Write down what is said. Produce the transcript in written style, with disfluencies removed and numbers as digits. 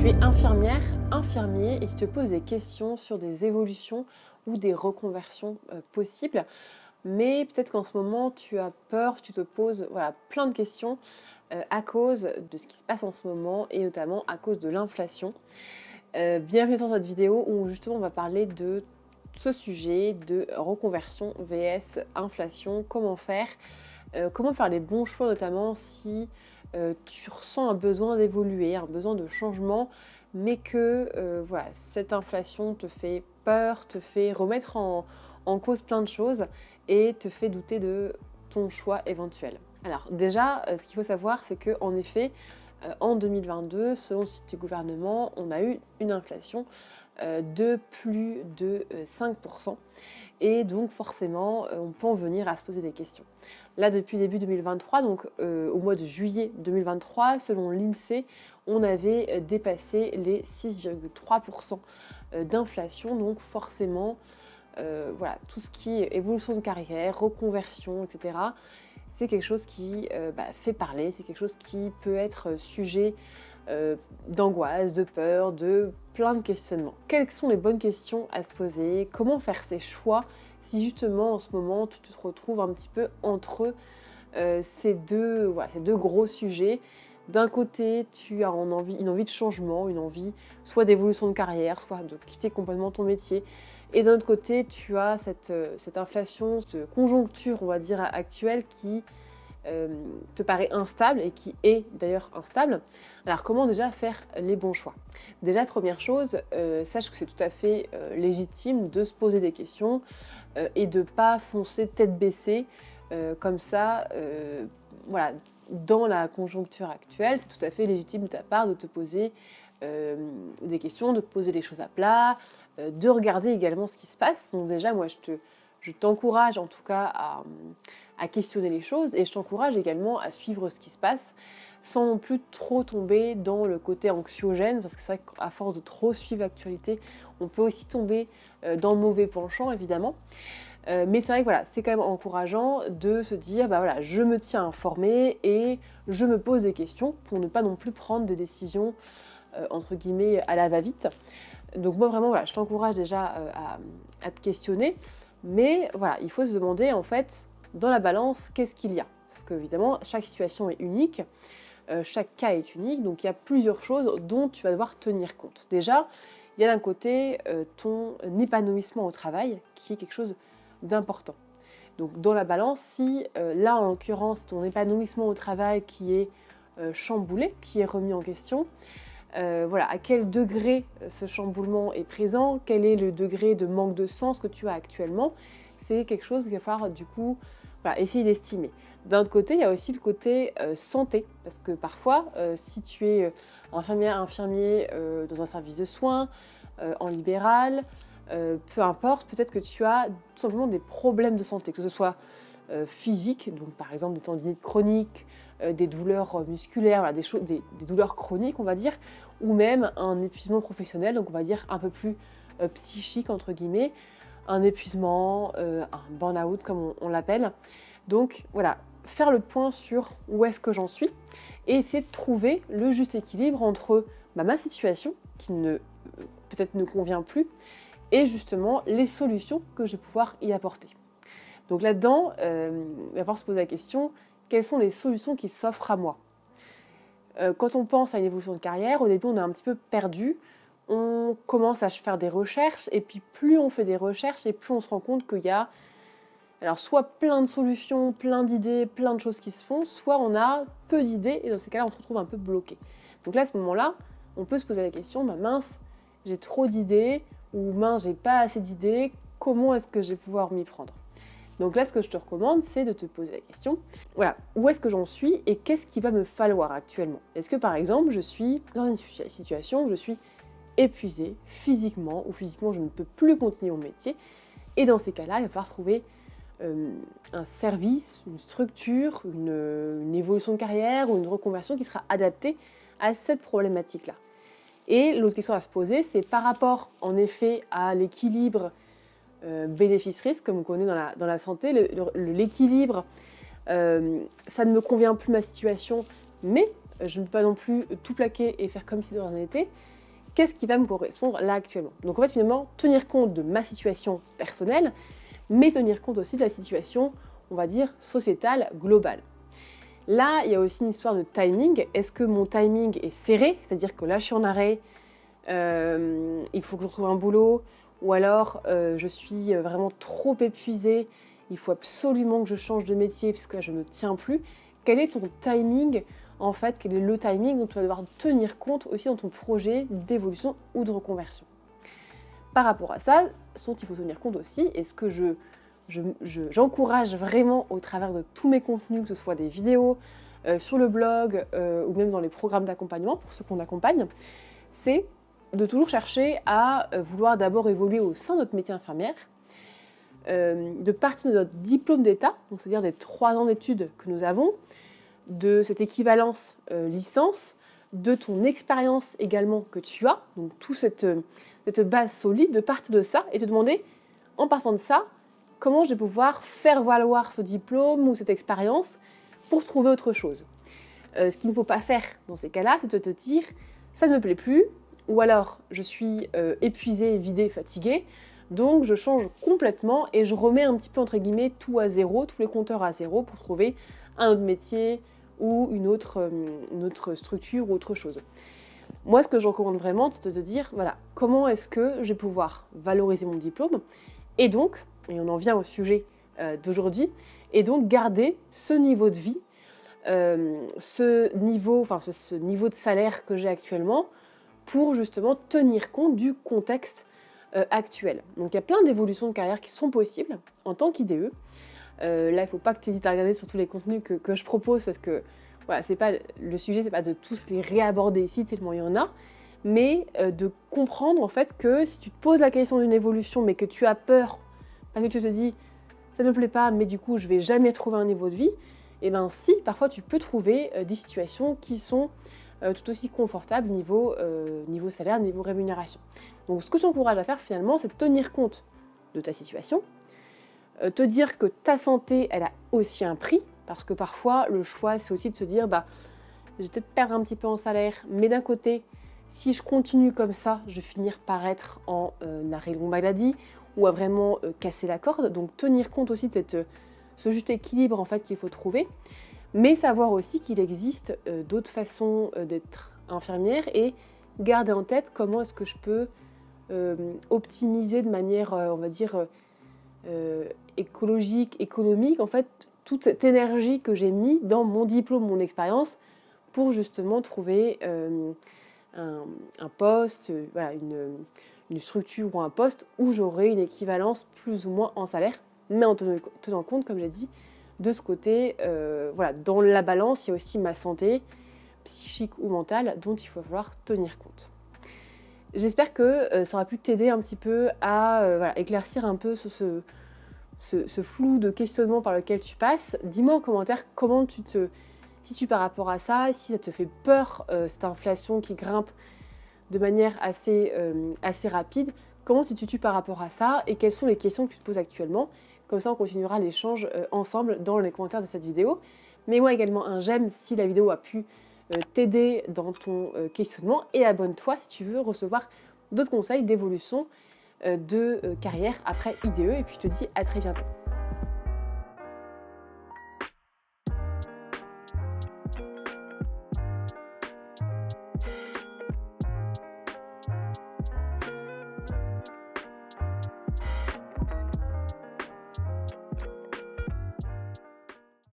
Tu es infirmière, infirmier et tu te poses des questions sur des évolutions ou des reconversions possibles. Mais peut-être qu'en ce moment, tu as peur, tu te poses plein de questions à cause de ce qui se passe en ce moment et notamment à cause de l'inflation. Bienvenue dans cette vidéo où justement on va parler de ce sujet de reconversion vs inflation, comment faire les bons choix notamment si tu ressens un besoin d'évoluer, un besoin de changement, mais que cette inflation te fait peur, te fait remettre en cause plein de choses et te fait douter de ton choix éventuel. Alors déjà, ce qu'il faut savoir, c'est qu'en effet, en 2022, selon le site du gouvernement, on a eu une inflation de plus de 5%. Et donc forcément, on peut en venir à se poser des questions. Là, depuis début 2023, donc au mois de juillet 2023, selon l'INSEE, on avait dépassé les 6,3% d'inflation. Donc forcément, tout ce qui est évolution de carrière, reconversion, etc., c'est quelque chose qui fait parler, c'est quelque chose qui peut être sujet d'angoisse, de peur, de plein de questionnements. Quelles sont les bonnes questions à se poser? Comment faire ses choix si justement en ce moment tu te retrouves un petit peu entre ces deux gros sujets? D'un côté, tu as une envie de changement, une envie soit d'évolution de carrière, soit de quitter complètement ton métier. Et d'un autre côté, tu as cette inflation, cette conjoncture, on va dire, actuelle qui te paraît instable et qui est d'ailleurs instable. Alors comment déjà faire les bons choix? Déjà, première chose, sache que c'est tout à fait légitime de se poser des questions et de ne pas foncer tête baissée comme ça. Dans la conjoncture actuelle, c'est tout à fait légitime de ta part de te poser des questions, de poser les choses à plat, de regarder également ce qui se passe. Donc déjà, moi, je t'encourage en tout cas à questionner les choses et je t'encourage également à suivre ce qui se passe sans non plus trop tomber dans le côté anxiogène, parce que c'est vrai qu'à force de trop suivre l'actualité, on peut aussi tomber dans le mauvais penchant, évidemment. Mais c'est vrai que c'est quand même encourageant de se dire, je me tiens informée et je me pose des questions pour ne pas non plus prendre des décisions, entre guillemets, à la va-vite. Donc moi vraiment, je t'encourage déjà à te questionner, mais il faut se demander en fait, dans la balance, qu'est-ce qu'il y a? Parce qu'évidemment, chaque situation est unique, chaque cas est unique, donc il y a plusieurs choses dont tu vas devoir tenir compte. Déjà, il y a d'un côté ton épanouissement au travail, qui est quelque chose d'important. Donc dans la balance, si là en l'occurrence, ton épanouissement au travail qui est chamboulé, qui est remis en question, à quel degré ce chamboulement est présent, quel est le degré de manque de sens que tu as actuellement, c'est quelque chose qu'il va falloir du coup essayer d'estimer. D'un autre côté, il y a aussi le côté santé, parce que parfois, si tu es infirmière, infirmier dans un service de soins, en libéral, peu importe, peut-être que tu as tout simplement des problèmes de santé, que ce soit physique, donc par exemple des tendinites chroniques, des douleurs musculaires, des douleurs chroniques on va dire, ou même un épuisement professionnel, donc on va dire un peu plus psychique entre guillemets, un épuisement, un burn-out comme on l'appelle. Donc faire le point sur où est-ce que j'en suis et essayer de trouver le juste équilibre entre ma situation qui peut-être ne convient plus et justement les solutions que je vais pouvoir y apporter. Donc là-dedans, il va falloir se poser la question, quelles sont les solutions qui s'offrent à moi? Quand on pense à une évolution de carrière, au début on est un petit peu perdu, on commence à faire des recherches et puis plus on fait des recherches et plus on se rend compte qu'il y a soit plein de solutions, plein d'idées, plein de choses qui se font, soit on a peu d'idées et dans ces cas-là on se retrouve un peu bloqué. Donc là à ce moment-là, on peut se poser la question, mince, j'ai trop d'idées ou mince, j'ai pas assez d'idées, comment est-ce que je vais pouvoir m'y prendre? Donc là, ce que je te recommande, c'est de te poser la question, où est-ce que j'en suis et qu'est-ce qu'il va me falloir actuellement? Est-ce que par exemple, je suis dans une situation où je suis épuisée physiquement, ou physiquement je ne peux plus continuer mon métier, et dans ces cas-là, il va falloir trouver un service, une structure, une évolution de carrière ou une reconversion qui sera adaptée à cette problématique-là. Et l'autre question à se poser, c'est par rapport en effet à l'équilibre bénéfice-risque, comme on connaît dans la santé, l'équilibre, ça ne me convient plus ma situation, mais je ne peux pas non plus tout plaquer et faire comme si de rien n'était. qu'est-ce qui va me correspondre là actuellement. Donc en fait finalement, tenir compte de ma situation personnelle, mais tenir compte aussi de la situation, on va dire, sociétale, globale. Là, il y a aussi une histoire de timing. Est-ce que mon timing est serré? C'est-à-dire que là, je suis en arrêt, il faut que je retrouve un boulot, ou alors je suis vraiment trop épuisée, il faut absolument que je change de métier parce que là, je ne tiens plus. Quel est ton timing en fait? Quel est le timing dont tu vas devoir tenir compte aussi dans ton projet d'évolution ou de reconversion? Par rapport à ça, ce dont il faut tenir compte aussi, et ce que j'encourage vraiment au travers de tous mes contenus, que ce soit des vidéos, sur le blog ou même dans les programmes d'accompagnement pour ceux qu'on accompagne, c'est de toujours chercher à vouloir d'abord évoluer au sein de notre métier infirmière, de partir de notre diplôme d'État, donc c'est-à-dire des 3 ans d'études que nous avons, de cette équivalence licence, de ton expérience également que tu as, donc toute cette base solide, de partir de ça et te demander, en partant de ça, comment je vais pouvoir faire valoir ce diplôme ou cette expérience pour trouver autre chose. Ce qu'il ne faut pas faire dans ces cas-là, c'est de te dire ça ne me plaît plus, ou alors je suis épuisée, vidée, fatiguée, donc je change complètement et je remets un petit peu entre guillemets tout à zéro, tous les compteurs à zéro pour trouver un autre métier ou une autre structure ou autre chose. Moi, ce que je recommande vraiment, c'est de te dire, voilà, comment est-ce que je vais pouvoir valoriser mon diplôme et donc, et on en vient au sujet d'aujourd'hui, et donc garder ce niveau de vie, ce niveau de salaire que j'ai actuellement pour justement tenir compte du contexte actuel. Donc il y a plein d'évolutions de carrière qui sont possibles en tant qu'IDE. Là, il ne faut pas que tu hésites à regarder sur tous les contenus que je propose parce que voilà, le sujet, c'est pas de tous les réaborder ici, tellement il y en a, mais de comprendre en fait que si tu te poses la question d'une évolution mais que tu as peur parce que tu te dis ça ne me plaît pas mais du coup je vais jamais trouver un niveau de vie, et bien si, parfois tu peux trouver des situations qui sont tout aussi confortables niveau salaire, niveau rémunération. Donc ce que je t'encourage à faire finalement, c'est de tenir compte de ta situation, te dire que ta santé, elle a aussi un prix, parce que parfois le choix c'est aussi de se dire je vais peut-être perdre un petit peu en salaire, mais d'un côté, si je continue comme ça, je vais finir par être en arrêt longue maladie ou à vraiment casser la corde. Donc tenir compte aussi de ce juste équilibre en fait qu'il faut trouver, mais savoir aussi qu'il existe d'autres façons d'être infirmière et garder en tête comment est-ce que je peux optimiser de manière, on va dire, écologique, économique, en fait, toute cette énergie que j'ai mis dans mon diplôme, mon expérience, pour justement trouver un poste, voilà, une structure ou un poste où j'aurai une équivalence plus ou moins en salaire, mais en tenant compte, comme j'ai dit, de ce côté, voilà, dans la balance, il y a aussi ma santé psychique ou mentale dont il faut falloir tenir compte. J'espère que ça aura pu t'aider un petit peu à voilà, éclaircir un peu ce flou de questionnement par lequel tu passes. Dis-moi en commentaire comment tu te situes par rapport à ça, si ça te fait peur, cette inflation qui grimpe de manière assez rapide, comment tu te situes par rapport à ça et quelles sont les questions que tu te poses actuellement. Comme ça, on continuera l'échange ensemble dans les commentaires de cette vidéo. Mets-moi également un j'aime si la vidéo a pu t'aider dans ton questionnement et abonne-toi si tu veux recevoir d'autres conseils d'évolution de carrière après IDE. Et puis je te dis à très bientôt.